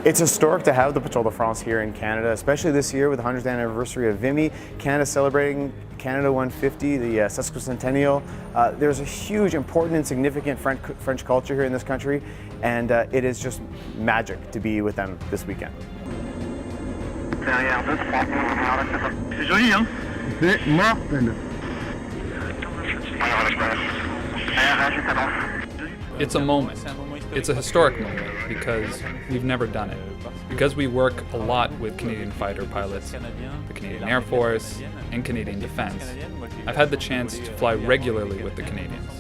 It's historic to have the Patrol de France here in Canada, especially this year with the 100th anniversary of Vimy, Canada celebrating Canada 150, the sesquicentennial. There's a huge, important and significant French culture here in this country, and it is just magic to be with them this weekend. C'est joli, hein? C'est mortel. It's a moment. It's a historic moment because we've never done it. Because we work a lot with Canadian fighter pilots, the Canadian Air Force, and Canadian Defense, I've had the chance to fly regularly with the Canadians,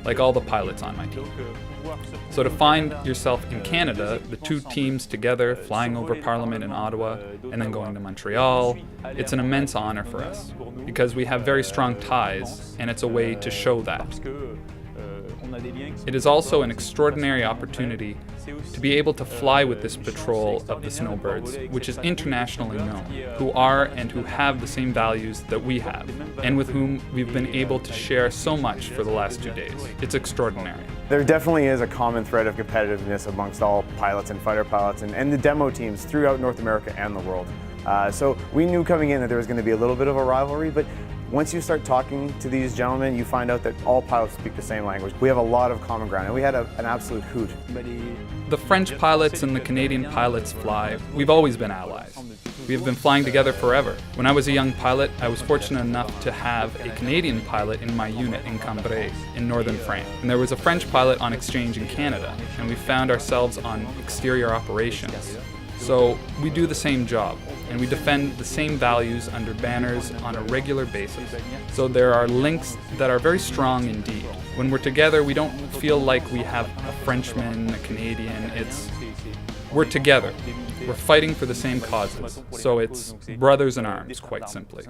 like all the pilots on my team. So to find yourself in Canada, the two teams together, flying over Parliament in Ottawa, and then going to Montreal, it's an immense honor for us, because we have very strong ties, and it's a way to show that. It is also an extraordinary opportunity to be able to fly with this patrol of the Snowbirds, which is internationally known, who are and who have the same values that we have, and with whom we've been able to share so much for the last 2 days. It's extraordinary. There definitely is a common thread of competitiveness amongst all pilots and fighter pilots and the demo teams throughout North America and the world. So we knew coming in that there was going to be a little bit of a rivalry, but once you start talking to these gentlemen, you find out that all pilots speak the same language. We have a lot of common ground, and we had an absolute hoot. The French pilots and the Canadian pilots fly. We've always been allies. We have been flying together forever. When I was a young pilot, I was fortunate enough to have a Canadian pilot in my unit in Cambrai, in northern France. And there was a French pilot on exchange in Canada, and we found ourselves on exterior operations. So we do the same job, and we defend the same values under banners on a regular basis. So there are links that are very strong indeed. When we're together, we don't feel like we have a Frenchman, a Canadian. We're together. We're fighting for the same causes. So it's brothers in arms, quite simply.